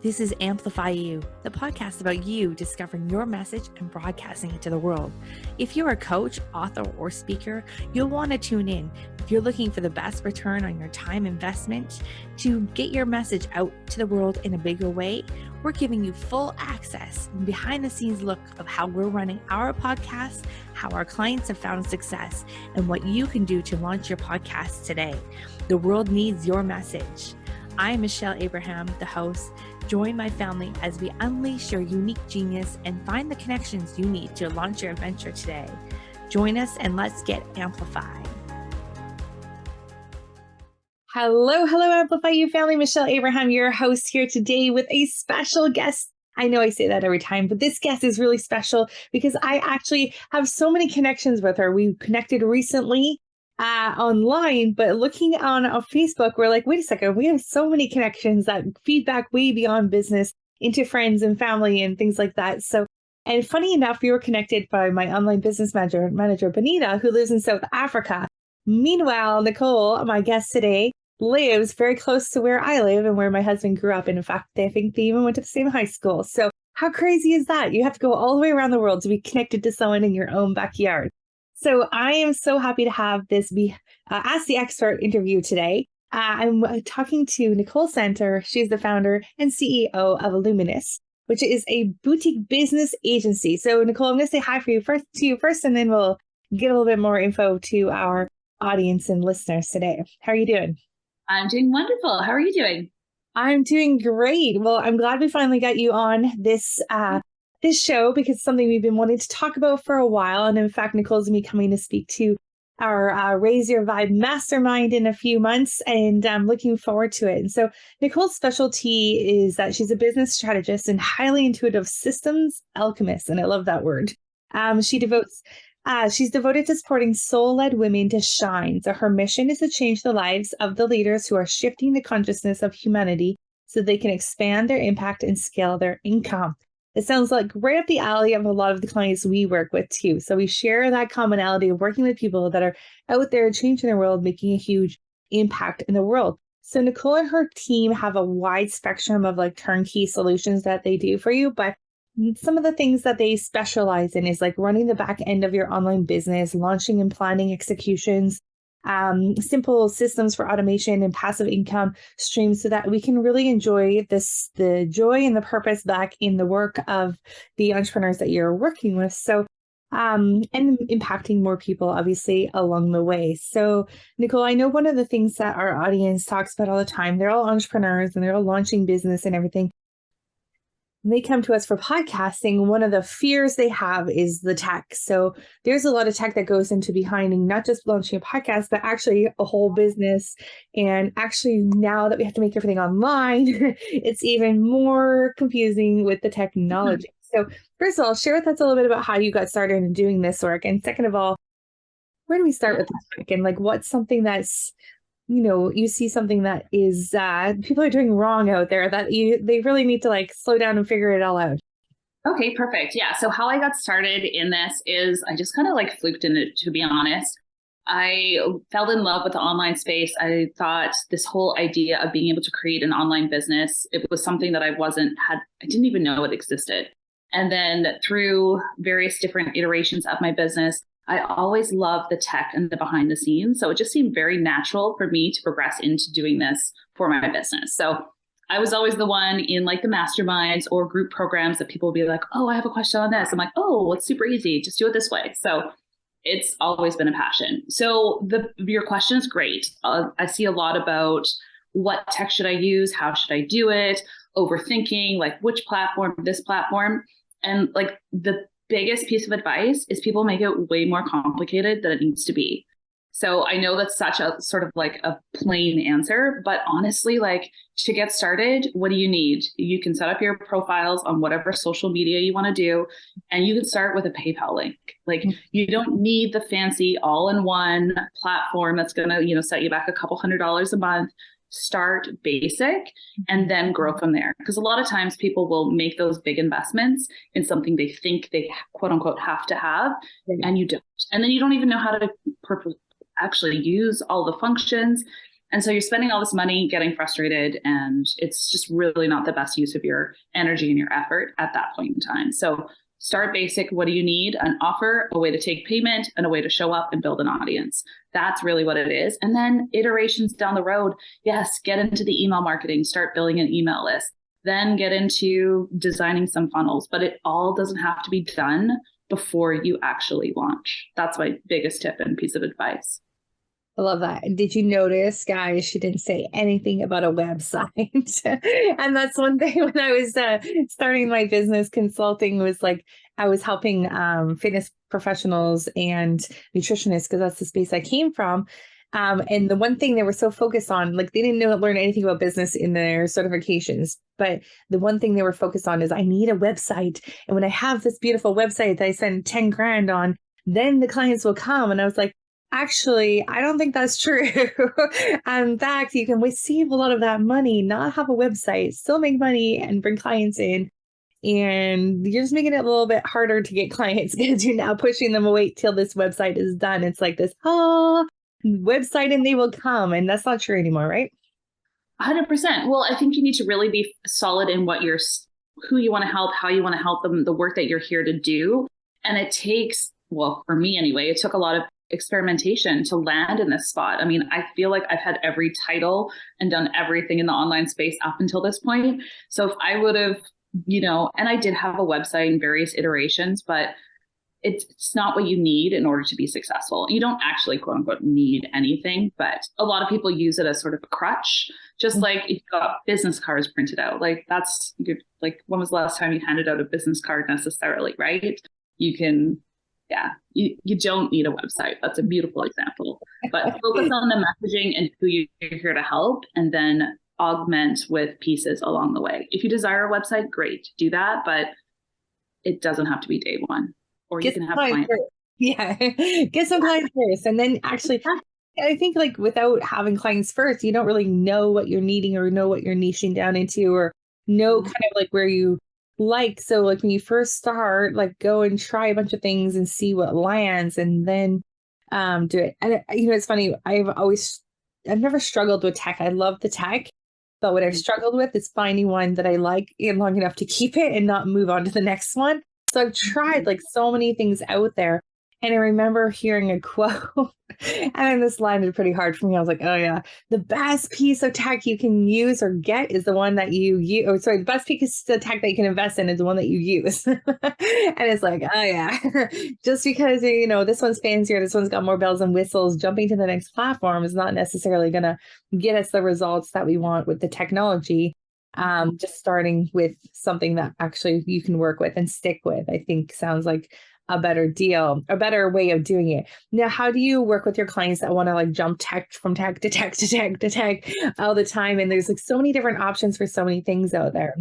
This is Amplify You, the podcast about you discovering your message and broadcasting it to the world. If you're a coach, author, or speaker, you'll want to tune in. If you're looking for the best return on your time investment to get your message out to the world in a bigger way, we're giving you full access and behind the scenes look of how we're running our podcast, how our clients have found success, and what you can do to launch your podcast today. The world needs your message. I'm Michelle Abraham, the host. Join my family as we unleash your unique genius and find the connections you need to launch your adventure today. Join us and let's get amplified. Hello, Amplify You family. Michelle Abraham, your host here today with a special guest. I know I say that every time, but this guest is really special because I actually have so many connections with her. We connected recently online, but looking on Facebook, we're like, wait a second, we have so many connections that feedback way beyond business into friends and family and things like that. So, and funny enough, we were connected by my online business manager, Benita, who lives in South Africa. Meanwhile, Nicole, my guest today, lives very close to where I live and where my husband grew up. And in fact, I think they even went to the same high school. So how crazy is that? You have to go all the way around the world to be connected to someone in your own backyard. So I am so happy to have this be Ask the Expert interview today. I'm talking to Nicole Santer. She's the founder and CEO of Luminess, which is a boutique business agency. So Nicole, I'm going to say hi to you first, and then we'll get a little bit more info to our audience and listeners today. How are you doing? I'm doing wonderful. How are you doing? I'm doing great. Well, I'm glad we finally got you on this show because it's something we've been wanting to talk about for a while. And in fact, Nicole's going to be coming to speak to our Raise Your Vibe Mastermind in a few months, and I'm looking forward to it. And so Nicole's specialty is that she's a business strategist and highly intuitive systems alchemist. And I love that word. She's devoted to supporting soul-led women to shine. So her mission is to change the lives of the leaders who are shifting the consciousness of humanity so they can expand their impact and scale their income. It sounds like right up the alley of a lot of the clients we work with too. So we share that commonality of working with people that are out there changing the world, making a huge impact in the world. So Nicole and her team have a wide spectrum of like turnkey solutions that they do for you, but some of the things that they specialize in is like running the back end of your online business, launching and planning executions, simple systems for automation and passive income streams so that we can really enjoy the joy and the purpose back in the work of the entrepreneurs that you're working with. So, and impacting more people, obviously, along the way. So, Nicole, I know one of the things that our audience talks about all the time, they're all entrepreneurs and they're all launching business and everything. When they come to us for podcasting, one of the fears they have is the tech. So there's a lot of tech that goes into behind not just launching a podcast, but actually a whole business. And actually I that we have to make everything online, it's even more confusing with the technology. So first of all, share with us a little bit about how you got started in doing this work. And second of all, where do we start with the tech? And like, what's something that's, you see something that is people are doing wrong out there that they really need to like slow down and figure it all out. Okay, perfect. Yeah. So how I got started in this is I just kind of like fluked in it, to be honest. I fell in love with the online space. I thought this whole idea of being able to create an online business, it was something that I didn't even know it existed. And then through various different iterations of my business, I always loved the tech and the behind the scenes. So it just seemed very natural for me to progress into doing this for my business. So I was always the one in like the masterminds or group programs that people would be like, oh, I have a question on this. I'm like, oh, it's super easy. Just do it this way. So it's always been a passion. So your question is great. I see a lot about what tech should I use? How should I do it? Overthinking, like which platform, this platform. And like the biggest piece of advice is people make it way more complicated than it needs to be. So I know that's such a sort of like a plain answer, but honestly, like to get started, what do you need? You can set up your profiles on whatever social media you want to do, and you can start with a PayPal link. Like you don't need the fancy all-in-one platform that's going to, set you back a couple $100s a month. Start basic and then grow from there. Because a lot of times people will make those big investments in something they think they quote unquote have to have, and you don't. And then you don't even know how to actually use all the functions. And so you're spending all this money getting frustrated, and it's just really not the best use of your energy and your effort at that point in time. So start basic. What do you need? An offer, a way to take payment, and a way to show up and build an audience. That's really what it is. And then iterations down the road. Yes, get into the email marketing, start building an email list, then get into designing some funnels. But it all doesn't have to be done before you actually launch. That's my biggest tip and piece of advice. I love that. Did you notice, guys, she didn't say anything about a website. And that's one thing when I was starting my business consulting was like, I was helping fitness professionals and nutritionists because that's the space I came from. And the one thing they were so focused on, like they didn't learn anything about business in their certifications, but the one thing they were focused on is I need a website. And when I have this beautiful website that I spend 10 grand on, then the clients will come. And I was like, actually, I don't think that's true. In fact, you can save a lot of that money, not have a website, still make money and bring clients in. And you're just making it a little bit harder to get clients because you're now pushing them away till this website is done. It's like this, website and they will come. And that's not true anymore, right? 100%. Well, I think you need to really be solid in who you want to help, how you want to help them, the work that you're here to do. And it takes, well, for me anyway, it took a lot of experimentation to land in this spot. I mean, I feel like I've had every title and done everything in the online space up until this point. So if I would have, and I did have a website in various iterations, but it's not what you need in order to be successful. You don't actually, quote unquote, need anything, but a lot of people use it as sort of a crutch. Just like if you got business cards printed out, like that's good. Like when was the last time you handed out a business card necessarily, right? You don't need a website. That's a beautiful example. But focus on the messaging and who you're here to help, and then augment with pieces along the way. If you desire a website, great, do that, but it doesn't have to be day one. Or you can have clients. Yeah, get some clients first. And then actually, I think like without having clients first, you don't really know what you're needing or know what you're niching down into or know kind of like where you like. So like when you first start, like go and try a bunch of things and see what lands and then do it. And it's funny. I've never struggled with tech. I love the tech. But what I've struggled with is finding one that I like long enough to keep it and not move on to the next one. So I've tried like so many things out there. And I remember hearing a quote and then this landed pretty hard for me. I was like, oh yeah, the best piece of tech you can use or get is the one that you use. Oh, sorry, the best piece of tech that you can invest in is the one that you use. And it's like, oh yeah, just because, this one's fancier, this one's got more bells and whistles, jumping to the next platform is not necessarily going to get us the results that we want with the technology. Just starting with something that actually you can work with and stick with, I think sounds like a better deal, a better way of doing it. Now, how do you work with your clients that want to like jump from tech to tech to tech to tech all the time? And there's like so many different options for so many things out there.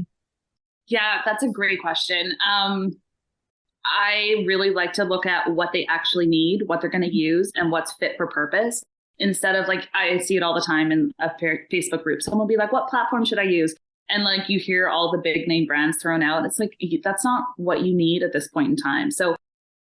Yeah, that's a great question. I really like to look at what they actually need, what they're going to use, and what's fit for purpose. Instead of like, I see it all the time in a Facebook group. Someone will be like, what platform should I use? And like you hear all the big name brands thrown out. It's like, that's not what you need at this point in time. So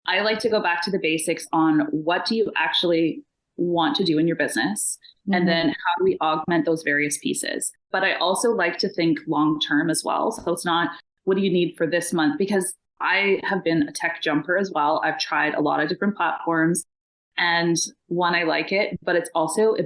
I like to go back to the basics on what do you actually want to do in your business? And then how do we augment those various pieces? But I also like to think long-term as well. So it's not, what do you need for this month? Because I have been a tech jumper as well. I've tried a lot of different platforms. And one, I like it, but it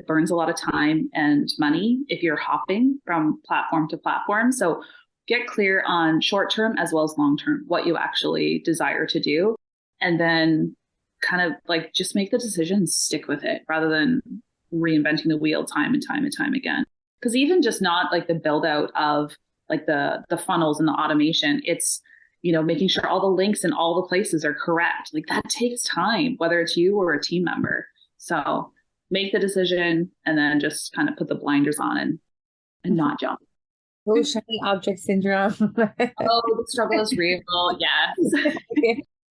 burns a lot of time and money if you're hopping from platform to platform. So get clear on short-term as well as long-term, what you actually desire to do. And then kind of like just make the decision, stick with it rather than reinventing the wheel time and time and time again. Because even just not like the build out of like the funnels and the automation, it's, making sure all the links in all the places are correct. Like that takes time, whether it's you or a team member. So make the decision and then just kind of put the blinders on and not jump. Oh, shiny object syndrome. The struggle is real. Yes.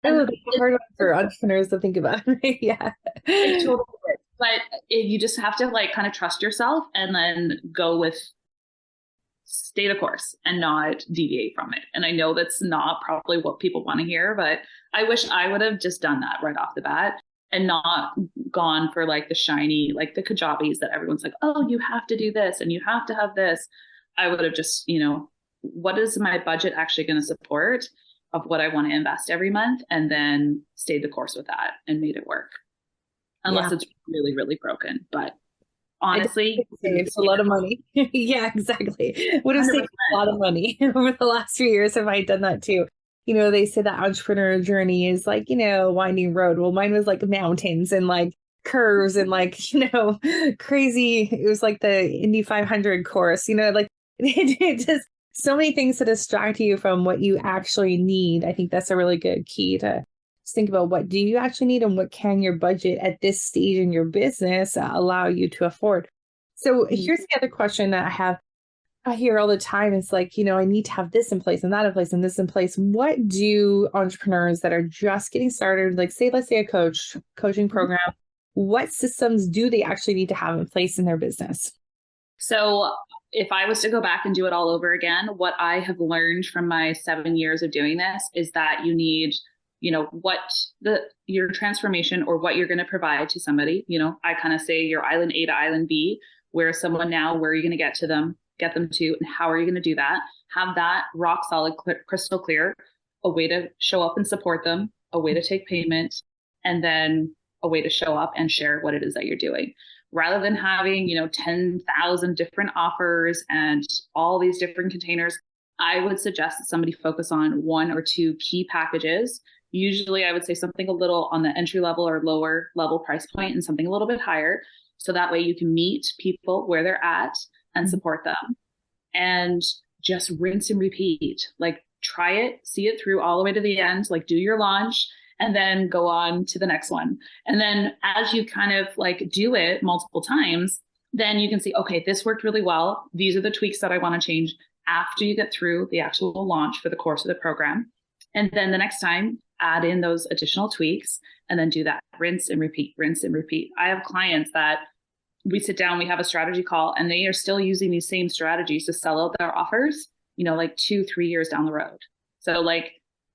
It's hard one for entrepreneurs to think about. Yeah. It totally is. But you just have to like kind of trust yourself and then stay the course and not deviate from it. And I know that's not probably what people want to hear, but I wish I would have just done that right off the bat. and not gone for like the shiny, like the Kajabis that everyone's like, oh, you have to do this and you have to have this. I would have just, what is my budget actually going to support of what I want to invest every month, and then stayed the course with that and made it work. Unless it's really, really broken. But honestly, it's a lot of money. Yeah, exactly. Would have saved a lot of money over the last few years if I had done that too. They say that entrepreneur journey is like, winding road. Well, mine was like mountains and like curves and like, crazy. It was like the Indy 500 course, like it just so many things to distract you from what you actually need. I think that's a really good key to think about what do you actually need and what can your budget at this stage in your business allow you to afford. So here's the other question that I hear all the time. It's like, I need to have this in place and that in place and this in place. What do entrepreneurs that are just getting started, like let's say a coaching program, what systems do they actually need to have in place in their business? So if I was to go back and do it all over again, what I have learned from my 7 years of doing this is that you need, what your transformation or what you're going to provide to somebody. I kind of say your island A to island B, where someone now, where are you going to get to them, get them to, and how are you going to do that? Have that rock solid, crystal clear, a way to show up and support them, a way to take payment, and then a way to show up and share what it is that you're doing. Rather than having, 10,000 different offers and all these different containers, I would suggest that somebody focus on 1 or 2 key packages. Usually I would say something a little on the entry level or lower level price point and something a little bit higher. So that way you can meet people where they're at and support them, and just rinse and repeat. Like try it, see it through all the way to the end, like do your launch and then go on to the next one. And then as you kind of like do it multiple times, then you can see, okay, this worked really well. These are the tweaks that I want to change after you get through the actual launch for the course of the program. And then the next time, add in those additional tweaks and then do that. Rinse and repeat, rinse and repeat. I have clients that we sit down, we have a strategy call, and they are still using these same strategies to sell out their offers, like 2-3 years down the road. So like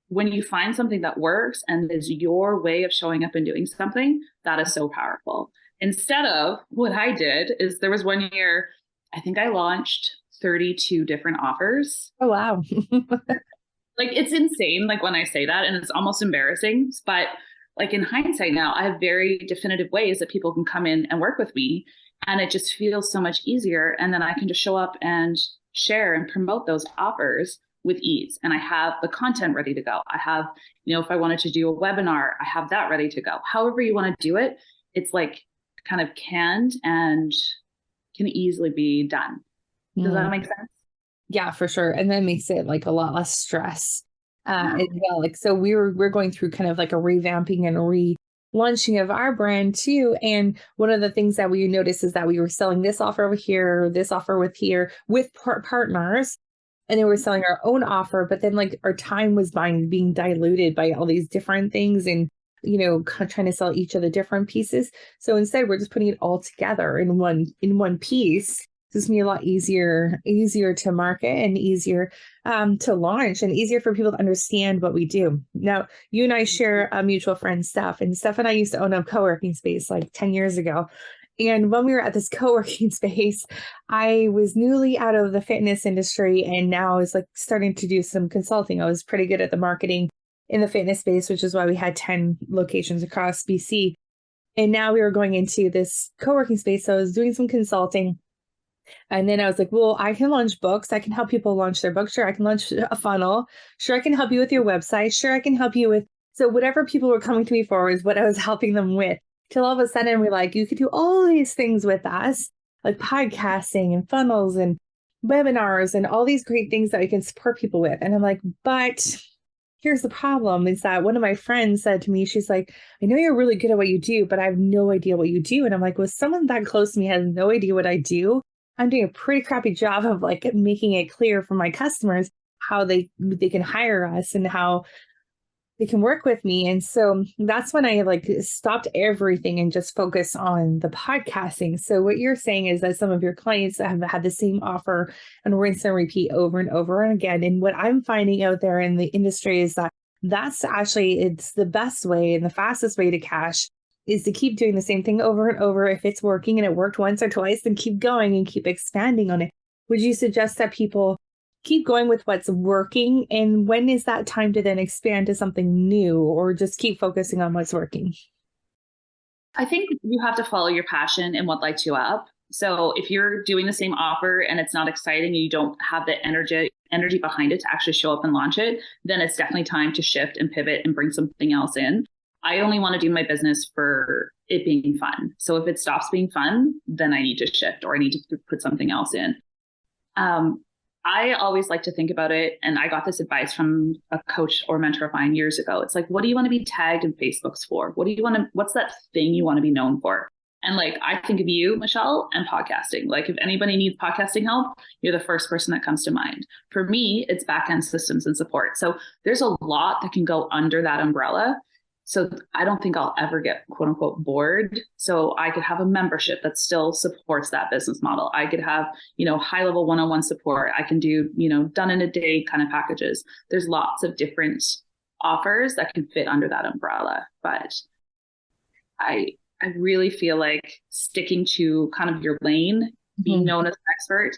when you find something that works and is your way of showing up and doing something, that is so powerful. Instead of what I did is there was one year, I think I launched 32 different offers. Oh, wow. Like it's insane. Like when I say that, and it's almost embarrassing, but like in hindsight now, I have very definitive ways that people can come in and work with me, and it just feels so much easier. And then I can just show up and share and promote those offers with ease. And I have the content ready to go. I have, if I wanted to do a webinar, I have that ready to go. However you want to do it, it's like kind of canned and can easily be done. Does that make sense? Yeah, for sure. And that makes it like a lot less stress as well. Like, so we're going through kind of like a revamping and relaunching of our brand too. And one of the things that we noticed is that we were selling this offer over here, this offer with partners, and then we're selling our own offer. But then like our time was being diluted by all these different things and, trying to sell each of the different pieces. So instead, we're just putting it all together in one piece. It's going to be a lot easier to market and easier to launch and easier for people to understand what we do. Now, you and I share a mutual friend, Steph, and Steph and I used to own a co-working space like 10 years ago. And when we were at this co-working space, I was newly out of the fitness industry and now I was like starting to do some consulting. I was pretty good at the marketing in the fitness space, which is why we had 10 locations across BC. And now we were going into this co-working space. So I was doing some consulting. And then I was like, well, I can launch books. I can help people launch their books. Sure, I can launch a funnel. Sure, I can help you with your website. Sure, I can help you with. So whatever people were coming to me for is what I was helping them with. Till all of a sudden we're like, you could do all these things with us, like podcasting and funnels and webinars and all these great things that we can support people with. And I'm like, but here's the problem is that one of my friends said to me, she's like, I know you're really good at what you do, but I have no idea what you do. And I'm like, well, someone that close to me has no idea what I do. I'm doing a pretty crappy job of like making it clear for my customers how they can hire us and how they can work with me. And so that's when I like stopped everything and just focus on the podcasting. So what you're saying is that some of your clients have had the same offer and rinse and repeat over and over and again. And what I'm finding out there in the industry is that that's actually, it's the best way and the fastest way to cash is to keep doing the same thing over and over. If it's working and it worked once or twice, then keep going and keep expanding on it. Would you suggest that people keep going with what's working? And when is that time to then expand to something new, or just keep focusing on what's working? I think you have to follow your passion and what lights you up. So if you're doing the same offer and it's not exciting and you don't have the energy behind it to actually show up and launch it, then it's definitely time to shift and pivot and bring something else in. I only want to do my business for it being fun. So if it stops being fun, then I need to shift or I need to put something else in. I always like to think about it, and I got this advice from a coach or mentor of mine years ago. It's like, what do you want to be tagged in Facebooks for? What's that thing you want to be known for? And like, I think of you, Michelle, and podcasting. Like, if anybody needs podcasting help, you're the first person that comes to mind. For me, it's backend systems and support. So there's a lot that can go under that umbrella. So I don't think I'll ever get quote unquote bored. So I could have a membership that still supports that business model. I could have, high level one-on-one support. I can do, done in a day kind of packages. There's lots of different offers that can fit under that umbrella. But I really feel like sticking to kind of your lane, being known as an expert,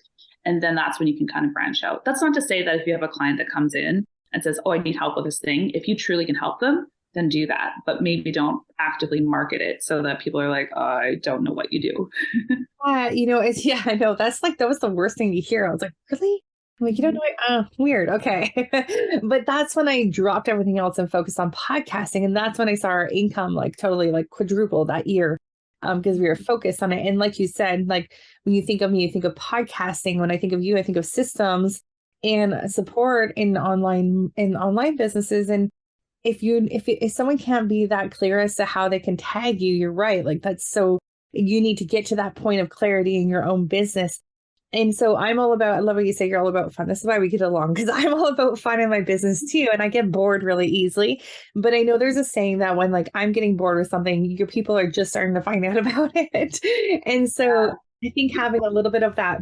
and then that's when you can kind of branch out. That's not to say that if you have a client that comes in and says, oh, I need help with this thing, if you truly can help them, then do that. But maybe don't actively market it so that people are like, oh, I don't know what you do. I know. That was the worst thing to hear. I was like, really? I'm like, you don't know, weird. Okay. But that's when I dropped everything else and focused on podcasting. And that's when I saw our income like totally like quadruple that year. Because we were focused on it. And like you said, like when you think of me, you think of podcasting. When I think of you, I think of systems and support in online businesses. And if someone can't be that clear as to how they can tag you, you're right. Like you need to get to that point of clarity in your own business. And so I love what you say, you're all about fun. This is why we get along, because I'm all about fun in my business too. And I get bored really easily. But I know there's a saying that when like I'm getting bored with something, your people are just starting to find out about it. And so I think having a little bit of that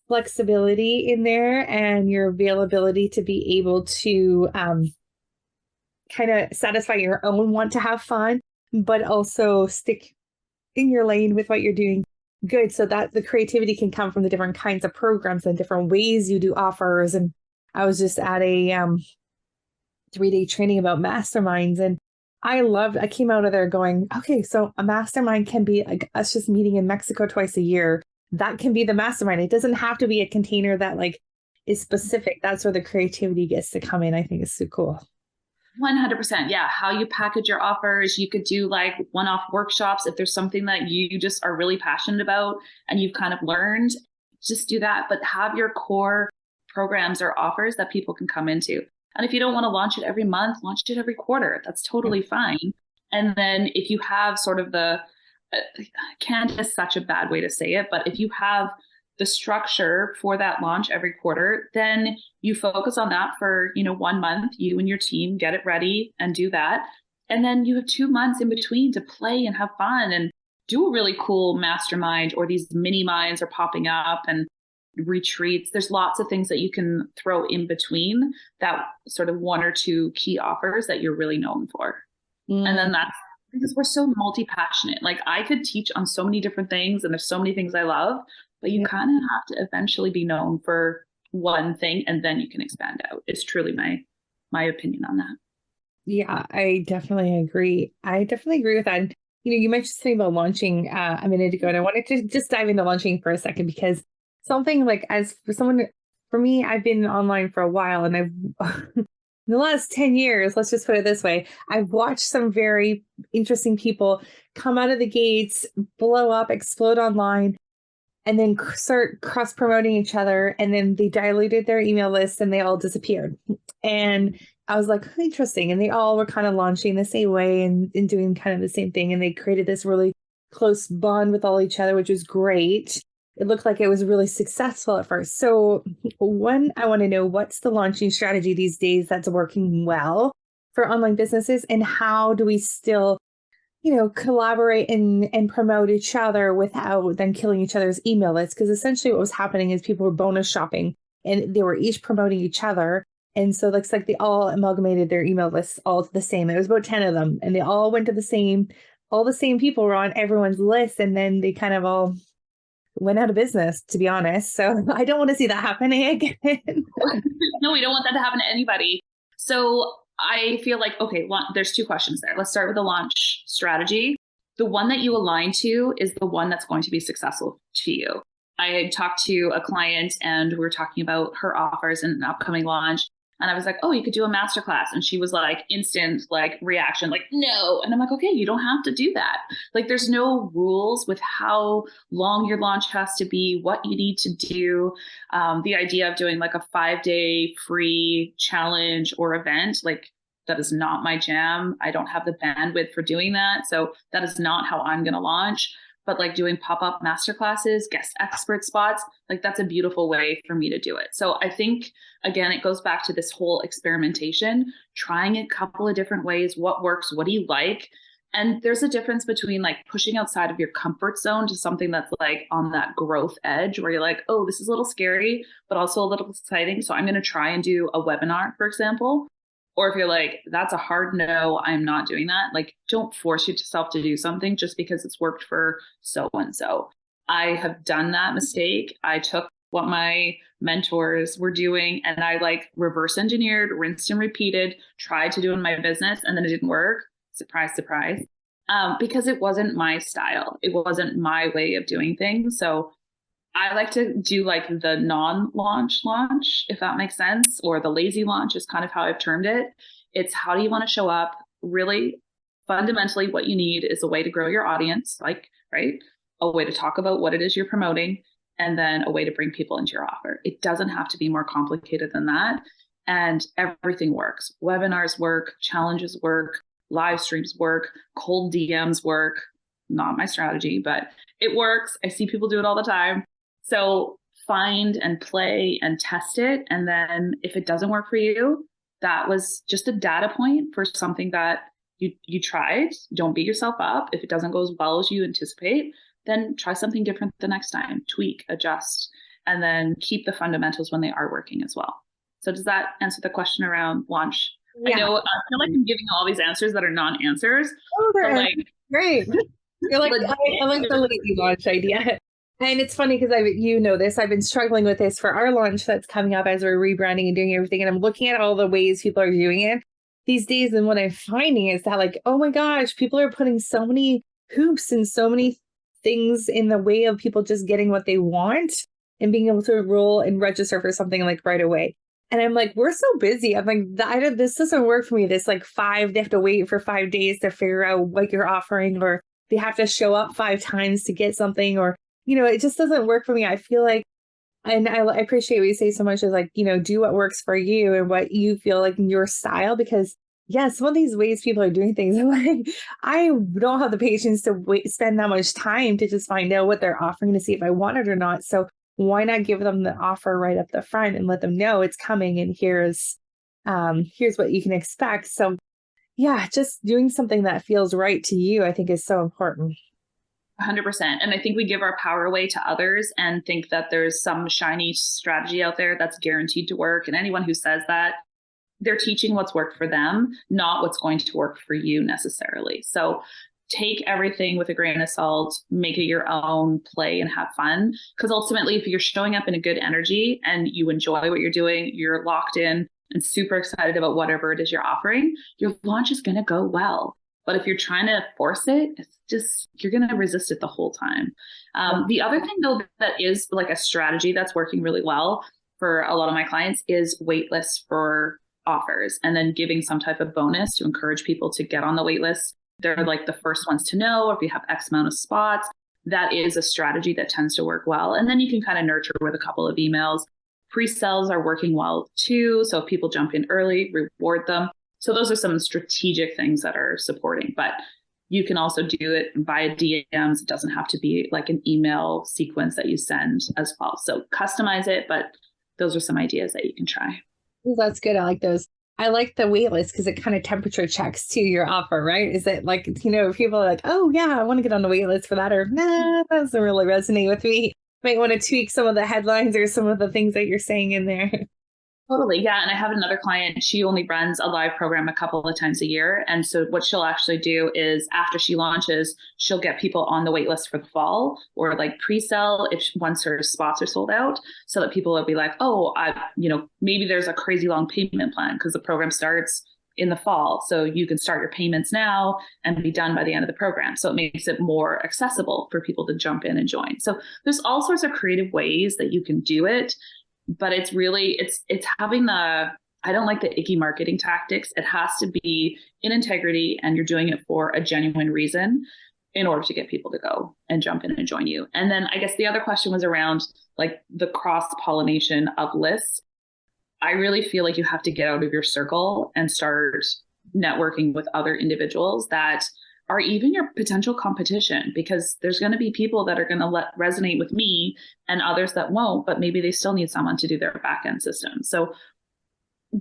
flexibility in there and your availability to be able to kind of satisfy your own want to have fun, but also stick in your lane with what you're doing good, so that the creativity can come from the different kinds of programs and different ways you do offers. And I was just at a 3-day training about masterminds, and I came out of there going, okay, so a mastermind can be like us just meeting in Mexico twice a year. That can be the mastermind. It doesn't have to be a container that like is specific. That's where the creativity gets to come in. I think it's so cool. 100%. Yeah. How you package your offers. You could do like one-off workshops. If there's something that you just are really passionate about and you've kind of learned, just do that. But have your core programs or offers that people can come into. And if you don't want to launch it every month, launch it every quarter. That's totally fine. And then if you have sort of canned is such a bad way to say it, but if you have the structure for that launch every quarter, then you focus on that for, 1 month, you and your team get it ready and do that. And then you have 2 months in between to play and have fun and do a really cool mastermind, or these mini minds are popping up and retreats. There's lots of things that you can throw in between that sort of 1 or 2 key offers that you're really known for. And then that's because we're so multi-passionate. Like I could teach on so many different things and there's so many things I love, but you kind of have to eventually be known for one thing and then you can expand out. It's truly my opinion on that. Yeah, I definitely agree. With that. And, you mentioned something about launching a minute ago, and I wanted to just dive into launching for a second, because something like for me, I've been online for a while, and I've in the last 10 years, let's just put it this way, I've watched some very interesting people come out of the gates, blow up, explode online, and then start cross promoting each other. And then they diluted their email list and they all disappeared. And I was like, interesting. And they all were kind of launching the same way and doing kind of the same thing. And they created this really close bond with all each other, which was great. It looked like it was really successful at first. So one, I want to know, what's the launching strategy these days that's working well for online businesses? And how do we still collaborate and promote each other without then killing each other's email lists? Because essentially what was happening is people were bonus shopping and they were each promoting each other. And so it looks like they all amalgamated their email lists all to the same. It was about 10 of them and they all went to the same all the same people were on everyone's list, and then they kind of all went out of business, to be honest. So I don't want to see that happening again. No, we don't want that to happen to anybody. So I feel like, okay, there's two questions there. Let's start with the launch strategy. The one that you align to is the one that's going to be successful to you. I had talked to a client and we were talking about her offers and an upcoming launch. And I was like, oh, you could do a masterclass. And she was like, instant like reaction, like, no. And I'm like, okay, you don't have to do that. Like, there's no rules with how long your launch has to be, what you need to do. The idea of doing like a 5-day free challenge or event, like that is not my jam. I don't have the bandwidth for doing that. So that is not how I'm going to launch. But like doing pop-up masterclasses, guest expert spots, like that's a beautiful way for me to do it. So I think, again, it goes back to this whole experimentation, trying a couple of different ways. What works? What do you like? And there's a difference between like pushing outside of your comfort zone to something that's like on that growth edge where you're like, oh, this is a little scary, but also a little exciting. So I'm going to try and do a webinar, for example. Or if you're like, that's a hard no, I'm not doing that. Like, don't force yourself to do something just because it's worked for so-and-so. I have done that mistake. I took what my mentors were doing and I like reverse engineered, rinsed and repeated, tried to do in my business, and then it didn't work. Surprise, surprise. Because it wasn't my style. It wasn't my way of doing things. So I like to do like the non-launch launch, if that makes sense, or the lazy launch is kind of how I've termed it. It's how do you want to show up? Really, fundamentally, what you need is a way to grow your audience, like, right? A way to talk about what it is you're promoting, and then a way to bring people into your offer. It doesn't have to be more complicated than that. And everything works. Webinars work, challenges work, live streams work, cold DMs work. Not my strategy, but it works. I see people do it all the time. So find and play and test it. And then if it doesn't work for you, that was just a data point for something that you tried. Don't beat yourself up. If it doesn't go as well as you anticipate, then try something different the next time, tweak, adjust, and then keep the fundamentals when they are working as well. So does that answer the question around launch? Yeah. I know I feel like I'm giving all these answers that are non-answers. Oh, they're like, great. You're like, I like the lazy launch idea. And it's funny because I've been struggling with this for our launch that's coming up as we're rebranding and doing everything. And I'm looking at all the ways people are doing it these days. And what I'm finding is that like, oh my gosh, people are putting so many hoops and so many things in the way of people just getting what they want and being able to enroll and register for something like right away. And I'm like, we're so busy. I'm like, this doesn't work for me. This like they have to wait for 5 days to figure out what you're offering, or they have to show up 5 times to get something, or it just doesn't work for me. I feel like, and I appreciate what you say so much is like, do what works for you and what you feel like in your style, because some of these ways people are doing things, I'm like, I don't have the patience to spend that much time to just find out what they're offering to see if I want it or not. So why not give them the offer right up the front and let them know it's coming and here's what you can expect. So just doing something that feels right to you, I think is so important. 100%. And I think we give our power away to others and think that there's some shiny strategy out there that's guaranteed to work. And anyone who says that, they're teaching what's worked for them, not what's going to work for you necessarily. So take everything with a grain of salt, make it your own, play and have fun. Because ultimately, if you're showing up in a good energy and you enjoy what you're doing, you're locked in and super excited about whatever it is you're offering, your launch is going to go well. But if you're trying to force it, it's just, you're going to resist it the whole time. The other thing, though, that is like a strategy that's working really well for a lot of my clients is wait lists for offers, and then giving some type of bonus to encourage people to get on the wait list. They're like the first ones to know, or if you have X amount of spots, that is a strategy that tends to work well. And then you can kind of nurture with a couple of emails. Pre-sales are working well too. So if people jump in early, reward them. So those are some strategic things that are supporting, but you can also do it via DMs. It doesn't have to be like an email sequence that you send as well. So customize it, but those are some ideas that you can try. That's good. I like those. I like the wait list because it kind of temperature checks to your offer, right? Is it like, people are like, oh yeah, I want to get on the wait list for that, or nah, that doesn't really resonate with me. Might want to tweak some of the headlines or some of the things that you're saying in there. Totally. Yeah. And I have another client. She only runs a live program a couple of times a year. And so what she'll actually do is after she launches, she'll get people on the wait list for the fall or like pre-sell if once her spots are sold out, so that people will be like, oh, maybe there's a crazy long payment plan because the program starts in the fall. So you can start your payments now and be done by the end of the program. So it makes it more accessible for people to jump in and join. So there's all sorts of creative ways that you can do it. But it's really, it's having I don't like the icky marketing tactics. It has to be in integrity and you're doing it for a genuine reason in order to get people to go and jump in and join you. And then I guess the other question was around like the cross pollination of lists. I really feel like you have to get out of your circle and start networking with other individuals that are even your potential competition, because there's going to be people that are going to resonate with me and others that won't, but maybe they still need someone to do their backend system. So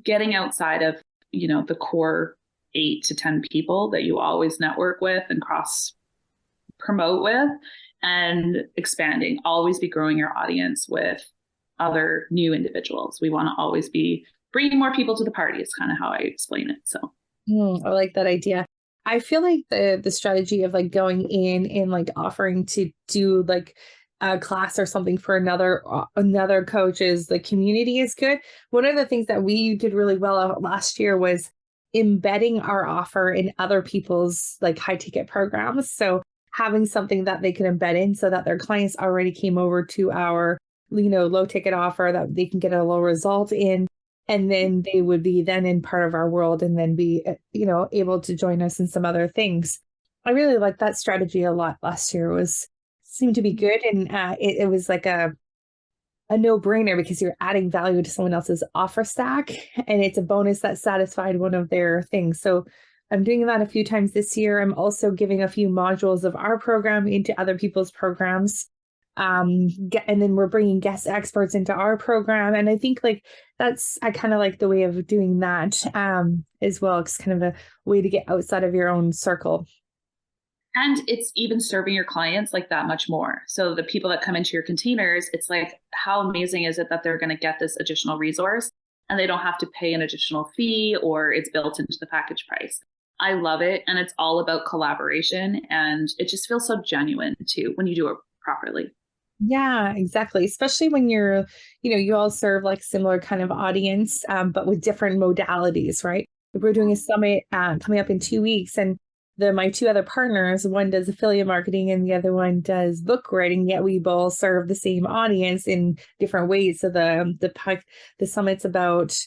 getting outside of, the core 8 to 10 people that you always network with and cross promote with, and expanding, always be growing your audience with other new individuals. We want to always be bringing more people to the party. It's kind of how I explain it. So I like that idea. I feel like the strategy of like going in and like offering to do like a class or something for another coach's the community is good. One of the things that we did really well last year was embedding our offer in other people's like high ticket programs. So having something that they can embed in so that their clients already came over to our low ticket offer that they can get a low result in. And then they would be then in part of our world and then be, able to join us in some other things. I really liked that strategy a lot last year. Seemed to be good. And it was like a no brainer because you're adding value to someone else's offer stack. And it's a bonus that satisfied one of their things. So I'm doing that a few times this year. I'm also giving a few modules of our program into other people's programs. And then we're bringing guest experts into our program. And I think like I kind of like the way of doing that as well. It's kind of a way to get outside of your own circle. And it's even serving your clients like that much more. So the people that come into your containers, it's like, how amazing is it that they're going to get this additional resource and they don't have to pay an additional fee or it's built into the package price. I love it. And it's all about collaboration. And it just feels so genuine too when you do it properly. Yeah, exactly. Especially when you all serve like similar kind of audience, but with different modalities, right? We're doing a summit coming up in 2 weeks, and my 2 other partners, one does affiliate marketing and the other one does book writing. Yet we both serve the same audience in different ways. So the summit's about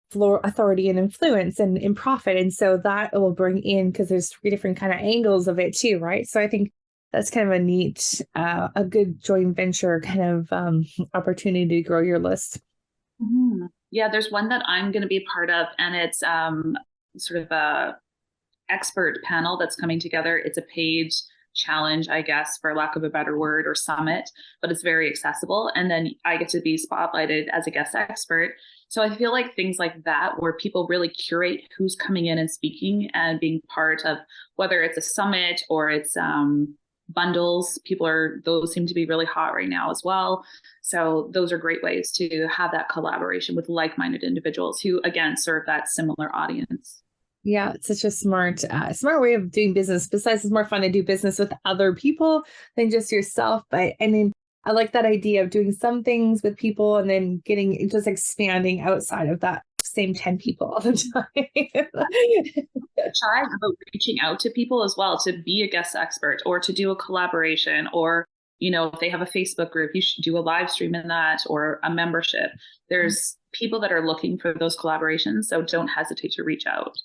floor authority and influence and in profit, and so that will bring in because there's 3 different kind of angles of it too, right? So I think that's kind of a neat, a good joint venture kind of opportunity to grow your list. Mm-hmm. Yeah, there's one that I'm going to be a part of, and it's sort of a expert panel that's coming together. It's a paid challenge, I guess, for lack of a better word, or summit, but it's very accessible. And then I get to be spotlighted as a guest expert. So I feel like things like that, where people really curate who's coming in and speaking and being part of, whether it's a summit or it's bundles, those seem to be really hot right now as well. So those are great ways to have that collaboration with like-minded individuals who, again, serve that similar audience. Yeah, it's such a smart way of doing business. Besides, it's more fun to do business with other people than just yourself. But I like that idea of doing some things with people and then just expanding outside of that same 10 people all the time. Try about reaching out to people as well to be a guest expert or to do a collaboration, or if they have a Facebook group, you should do a live stream in that, or a membership. There's people that are looking for those collaborations, so don't hesitate to reach out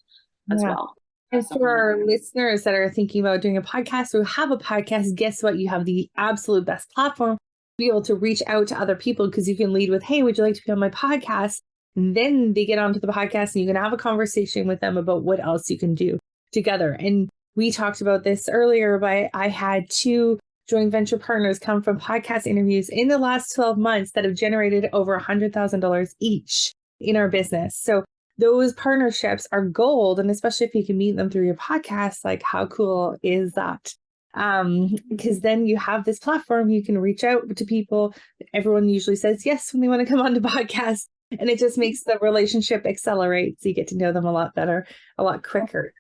as well. And for our listeners that are thinking about doing a podcast or have a podcast, guess what? You have the absolute best platform to be able to reach out to other people, because you can lead with, hey, would you like to be on my podcast? And then they get onto the podcast and you can have a conversation with them about what else you can do together. And we talked about this earlier, but I had 2 joint venture partners come from podcast interviews in the last 12 months that have generated over $100,000 each in our business. So those partnerships are gold. And especially if you can meet them through your podcast, like how cool is that? Because then you have this platform, you can reach out to people. Everyone usually says yes when they want to come on the podcast. And it just makes the relationship accelerate. So you get to know them a lot better, a lot quicker.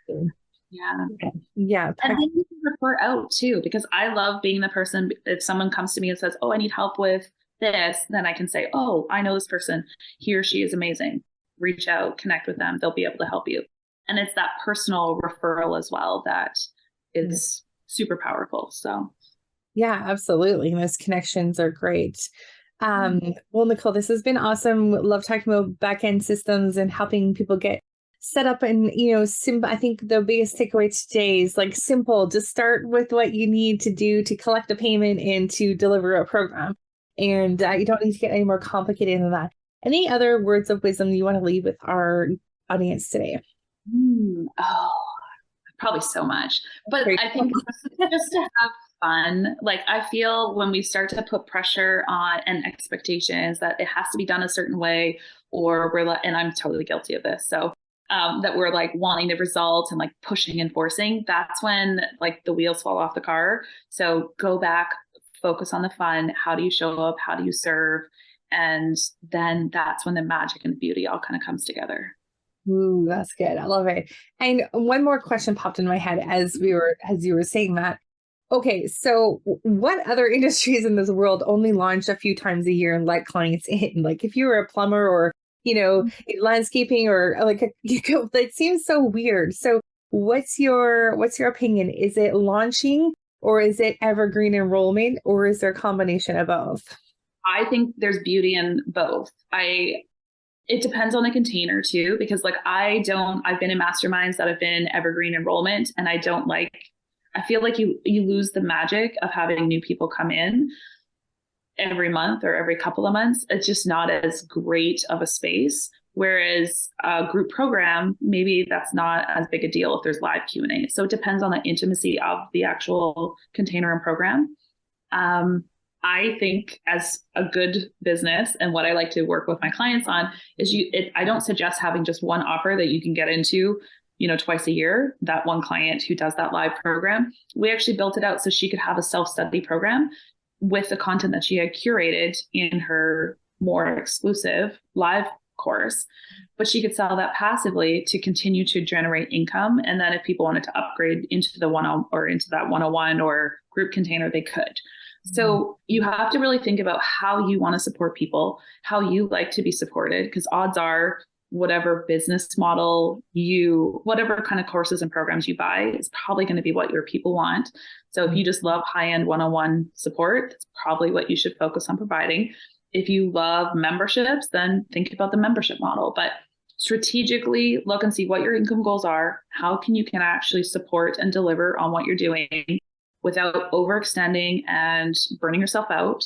Yeah. Yeah. And then you can refer out too, because I love being the person. If someone comes to me and says, "Oh, I need help with this," then I can say, "Oh, I know this person. He or she is amazing. Reach out, connect with them. They'll be able to help you." And it's that personal referral as well that is super powerful. So, yeah, absolutely. Those connections are great. Well, Nicole, this has been awesome. Love talking about backend systems and helping people get set up. And, I think the biggest takeaway today is like simple. Just start with what you need to do to collect a payment and to deliver a program. And you don't need to get any more complicated than that. Any other words of wisdom you want to leave with our audience today? oh, probably so much. But Great. I think just to have fun, like I feel when we start to put pressure on and expectations that it has to be done a certain way, or we're like, and I'm totally guilty of this. So that we're like wanting the results and like pushing and forcing, that's when like the wheels fall off the car. So go back, focus on the fun. How do you show up? How do you serve? And then that's when the magic and the beauty all kind of comes together. Ooh, that's good. I love it. And one more question popped in my head as you were saying that. Okay, so what other industries in this world only launch a few times a year and let clients in? Like if you were a plumber or, in landscaping or like it seems so weird. So what's your opinion? Is it launching or is it evergreen enrollment or is there a combination of both? I think there's beauty in both. It depends on the container too, because like I've been in masterminds that have been evergreen enrollment, and I feel like you lose the magic of having new people come in every month or every couple of months. It's just not as great of a space. Whereas a group program, maybe that's not as big a deal if there's live Q&A. So it depends on the intimacy of the actual container and program. I think as a good business, and what I like to work with my clients on is I don't suggest having just one offer that you can get into, twice a year. That one client who does that live program, we actually built it out so she could have a self-study program with the content that she had curated in her more exclusive live course, but she could sell that passively to continue to generate income. And then if people wanted to upgrade into the into that 101 or group container, they could. So you have to really think about how you want to support people, how you like to be supported, because odds are whatever business model whatever kind of courses and programs you buy is probably going to be what your people want. So if you just love high-end one-on-one support, that's probably what you should focus on providing. If you love memberships, then think about the membership model. But strategically look and see what your income goals are. How can actually support and deliver on what you're doing without overextending and burning yourself out.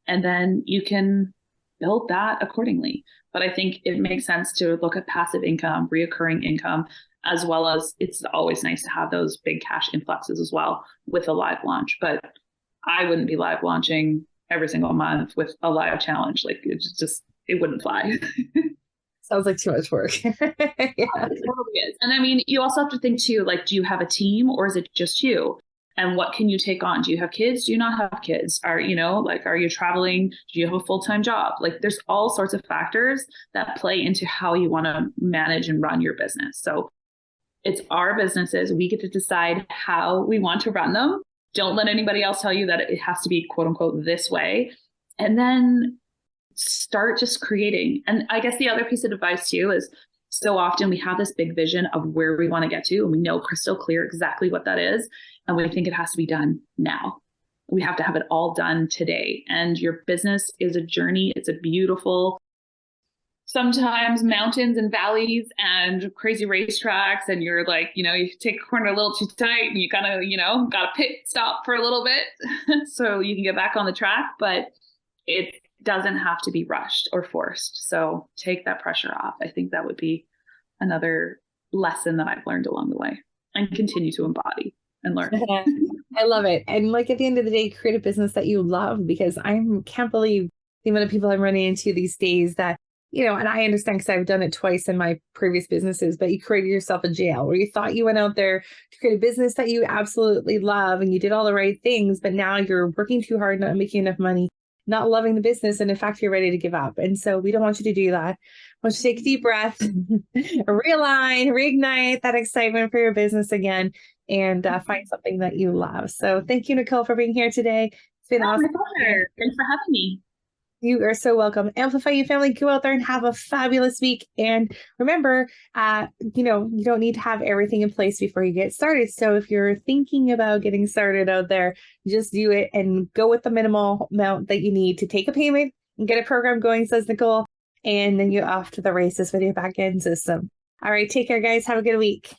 And then you can build that accordingly. But I think it makes sense to look at passive income, reoccurring income, as well as it's always nice to have those big cash influxes as well with a live launch. But I wouldn't be live launching every single month with a live challenge. Like it wouldn't fly. Sounds like too much work. Yeah. It totally is. And I mean, you also have to think too, like, do you have a team or is it just you? And what can you take on? Do you have kids? Do you not have kids? Are you traveling? Do you have a full-time job? Like there's all sorts of factors that play into how you want to manage and run your business. So it's our businesses. We get to decide how we want to run them. Don't let anybody else tell you that it has to be quote unquote this way. And then start just creating. And I guess the other piece of advice too is so often we have this big vision of where we want to get to, and we know crystal clear exactly what that is. And we think it has to be done now. We have to have it all done today. And your business is a journey. It's a beautiful, sometimes mountains and valleys and crazy racetracks. And you're like, you take a corner a little too tight and you kind of, got to pit stop for a little bit so you can get back on the track. But it doesn't have to be rushed or forced. So take that pressure off. I think that would be another lesson that I've learned along the way and continue to embody and learn. I love it. And like at the end of the day, create a business that you love, because I can't believe the amount of people I'm running into these days that, and I understand because I've done it twice in my previous businesses, but you created yourself a jail where you thought you went out there to create a business that you absolutely love and you did all the right things, but now you're working too hard, not making enough money. not loving the business. And in fact, you're ready to give up. And so we don't want you to do that. I want you to take a deep breath, realign, reignite that excitement for your business again, and find something that you love. So thank you, Nicole, for being here today. It's been awesome. My pleasure. Thanks for having me. You are so welcome. Amplify your family. Go out there and have a fabulous week. And remember, you don't need to have everything in place before you get started. So if you're thinking about getting started out there, just do it and go with the minimal amount that you need to take a payment and get a program going, says Nicole. And then you're off to the races with your backend system. All right. Take care, guys. Have a good week.